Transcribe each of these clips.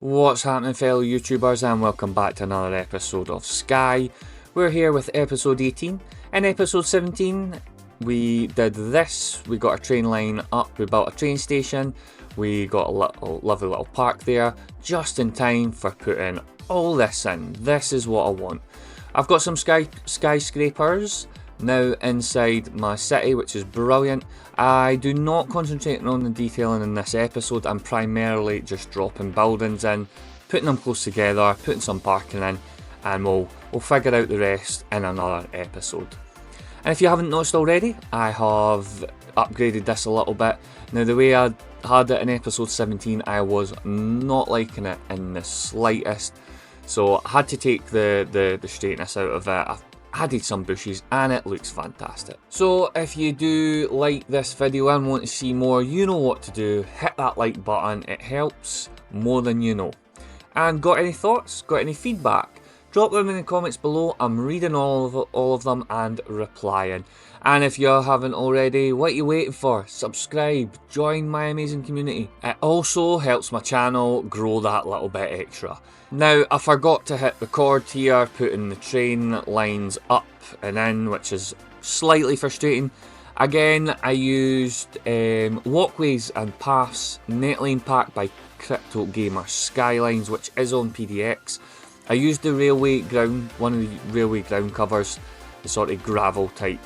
What's happening, fellow YouTubers, and welcome back to another episode of Sky. We're here with episode 18. In episode 17 we did this, we got a train line up, we built a train station, we got a lovely little park there, just in time for putting all this in. This is what I want. I've got some skyscrapers now inside my city, which is brilliant. I do not concentrate on the detailing in this episode. I'm primarily just dropping buildings in, putting them close together, putting some parking in, and we'll figure out the rest in another episode. And if you haven't noticed already, I have upgraded this a little bit. Now, the way I had it in episode 17, I was not liking it in the slightest, so I had to take the straightness out of it. I've added some bushes and it looks fantastic. So if you do like this video and want to see more, you know what to do. Hit that like button, it helps more than you know. And got any thoughts, got any feedback, drop them in the comments below. I'm reading all of them and replying. And if you haven't already, what are you waiting for? Subscribe, join my amazing community. It also helps my channel grow that little bit extra. Now, I forgot to hit record here, putting the train lines up and in, which is slightly frustrating. Again, I used walkways and paths, netlane pack by CryptoGamerSkylines, which is on PDX. I used the railway ground, one of the railway ground covers, the sort of gravel type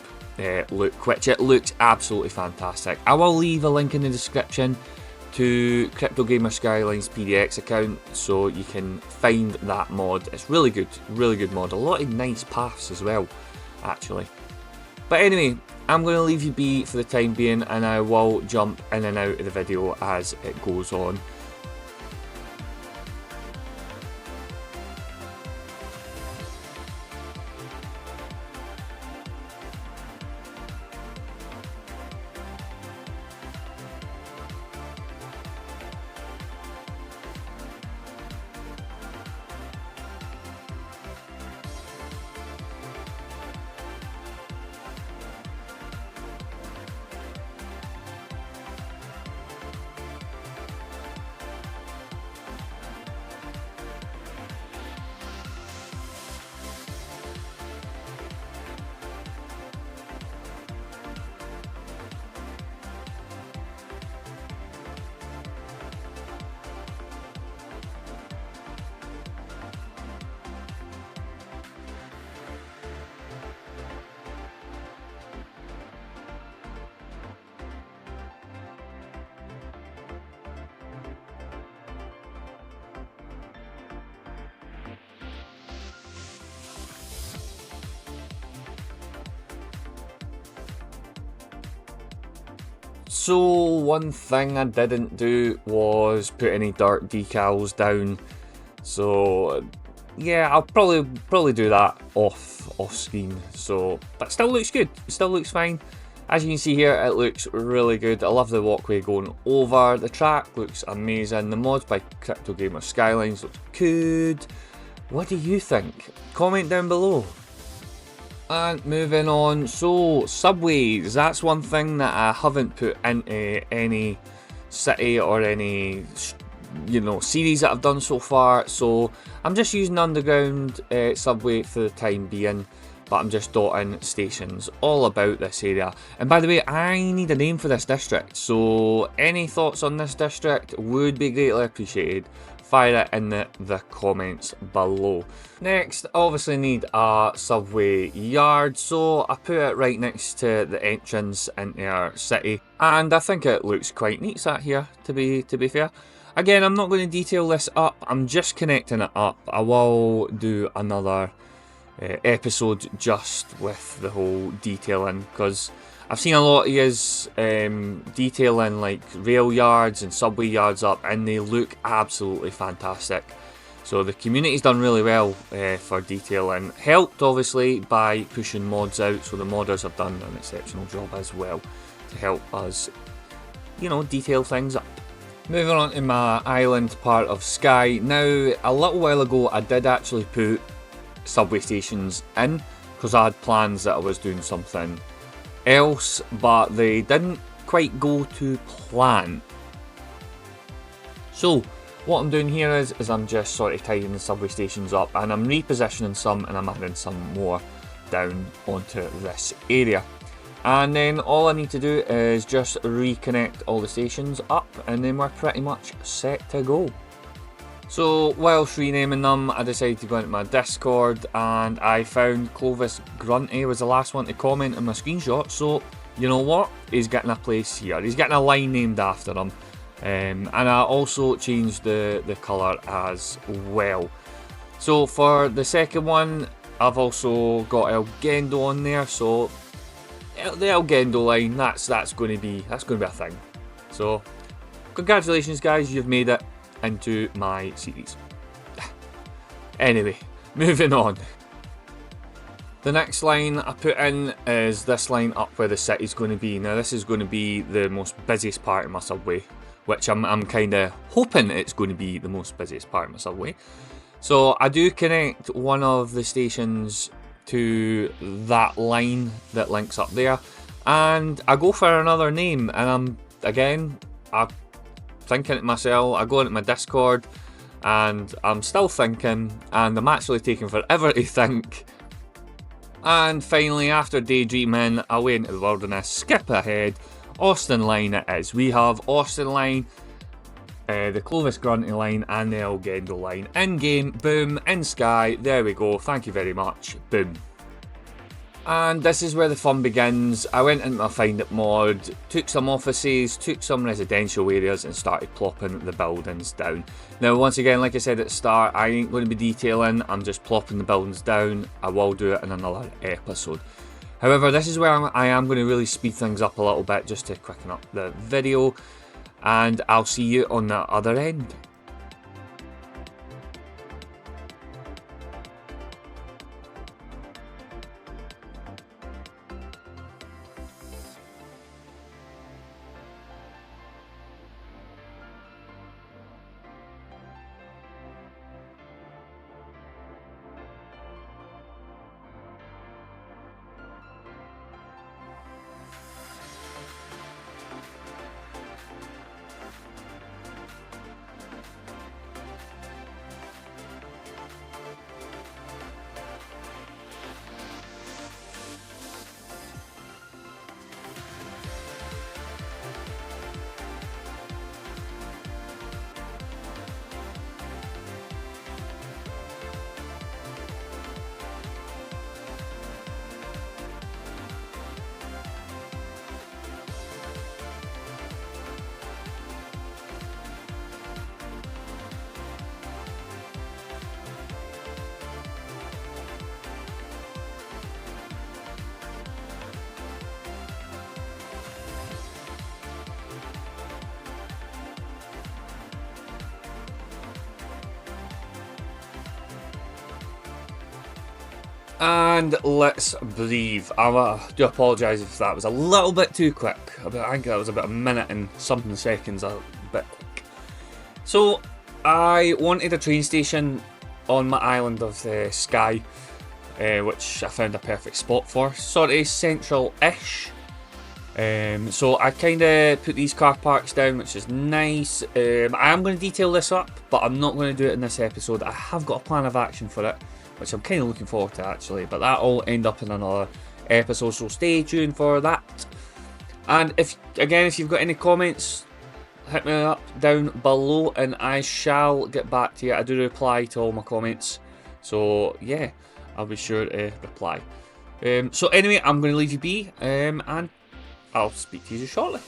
look, which it looks absolutely fantastic. I will leave a link in the description to CryptoGamerSkylines PDX account so you can find that mod. It's really good mod. A lot of nice paths as well, actually. But anyway, I'm going to leave you be for the time being, and I will jump in and out of the video as it goes on. So one thing I didn't do was put any dirt decals down. So yeah, I'll probably do that off screen. So, but still looks good. It still looks fine. As you can see here, it looks really good. I love the walkway going over the track. Looks amazing. The mods by CryptoGamerSkylines looks good. What do you think? Comment down below. And moving on, so subways, that's one thing that I haven't put into any city or any, series that I've done so far. So I'm just using underground subway for the time being, but I'm just dotting stations all about this area. And by the way, I need a name for this district, so any thoughts on this district would be greatly appreciated. Fire it in the comments below. Next, I obviously need a subway yard, so I put it right next to the entrance into our city, and I think it looks quite neat sat here, to be fair. Again, I'm not going to detail this up, I'm just connecting it up. I will do another episode just with the whole detailing, because I've seen a lot of yous detailing like rail yards and subway yards up, and they look absolutely fantastic. So the community's done really well for detailing, helped obviously by pushing mods out, so the modders have done an exceptional job as well to help us, detail things up. Moving on to my island part of Sky. Now, a little while ago I did actually put subway stations in, because I had plans that I was doing something else, but they didn't quite go to plan. So What I'm doing here is I'm just sort of tidying the subway stations up, and I'm repositioning some and I'm adding some more down onto this area. And then all I need to do is just reconnect all the stations up, and then we're pretty much set to go. So whilst renaming them, I decided to go into my Discord, and I found Clovis Grunty was the last one to comment on my screenshot. So you know what? He's getting a place here. He's getting a line named after him. And I also changed the colour as well. So for the second one, I've also got Elgendo on there. So the Elgendo line, that's going to be a thing. So congratulations, guys, you've made it into my series. Anyway, moving on. The next line I put in is this line up where the city's going to be. Now this is going to be the most busiest part of my subway, which I'm kind of hoping it's going to be the most busiest part of my subway. So I do connect one of the stations to that line that links up there, and I go for another name, and I'm thinking to myself, I go into my Discord, and I'm still thinking, and I'm actually taking forever to think. And finally, after daydreaming away into the wilderness, skip ahead, Austin line it is. We have Austin line, the Clovis Grunty line, and the Elgendo line. In game, boom, in Sky, there we go, thank you very much, boom. And this is where the fun begins. I went into my Find It mod, took some offices, took some residential areas, and started plopping the buildings down. Now once again, like I said at the start, I ain't going to be detailing, I'm just plopping the buildings down. I will do it in another episode. However, this is where I am going to really speed things up a little bit just to quicken up the video, and I'll see you on the other end. And let's breathe. I do apologise if that was a little bit too quick. I think that was about a minute and something seconds, a bit quick. So I wanted a train station on my island of Skye, which I found a perfect spot for. Sort of central-ish. So I kind of put these car parks down, which is nice. I am going to detail this up, but I'm not going to do it in this episode. I have got a plan of action for it, which I'm kind of looking forward to actually, but that'll end up in another episode, so stay tuned for that. And if you've got any comments, hit me up down below and I shall get back to you. I do reply to all my comments, so yeah, I'll be sure to reply. So anyway, I'm going to leave you be, and I'll speak to you shortly.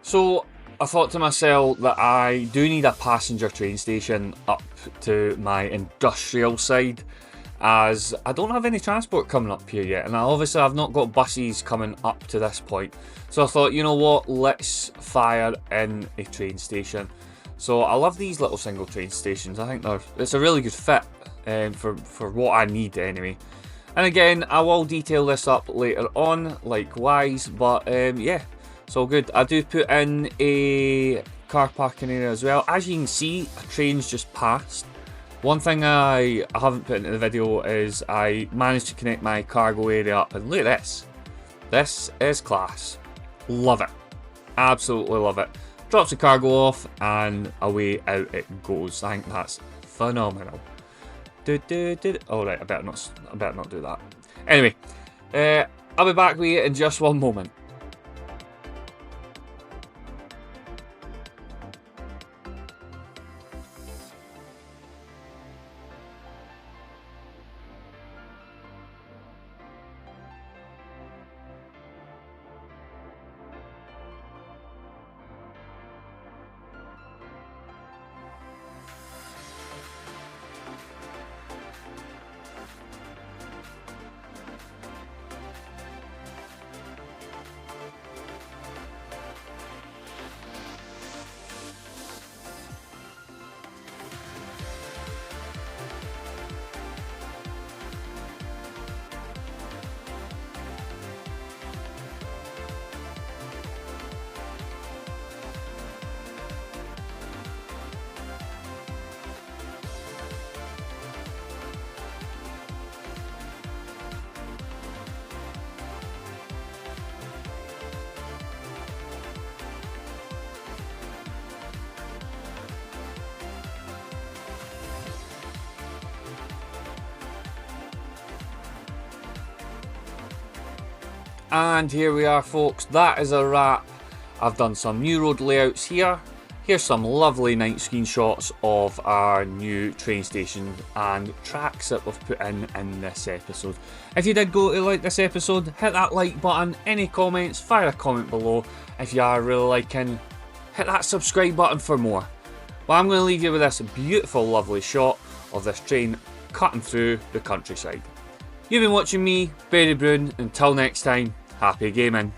So I thought to myself that I do need a passenger train station up to my industrial side, as I don't have any transport coming up here yet, and obviously I've not got buses coming up to this point. So I thought, you know what, let's fire in a train station. So I love these little single train stations. I think it's a really good fit for what I need anyway. And again, I will detail this up later on, likewise, but yeah, it's all good. I do put in a car parking area as well. As you can see, a train's just passed. One thing I haven't put into the video is I managed to connect my cargo area up, and look at this. This is class. Love it. Absolutely love it. Drops the cargo off and away out it goes. I think that's phenomenal. Alright, I better not do that. Anyway, I'll be back with you in just one moment. And here we are, folks, that is a wrap. I've done some new road layouts here. Here's some lovely night screenshots of our new train station and tracks that we've put in this episode. If you did go to like this episode, hit that like button. Any comments, fire a comment below. If you are really liking, hit that subscribe button for more. Well, I'm going to leave you with this beautiful, lovely shot of this train cutting through the countryside. You've been watching me, Berry Brune. Until next time, happy gaming.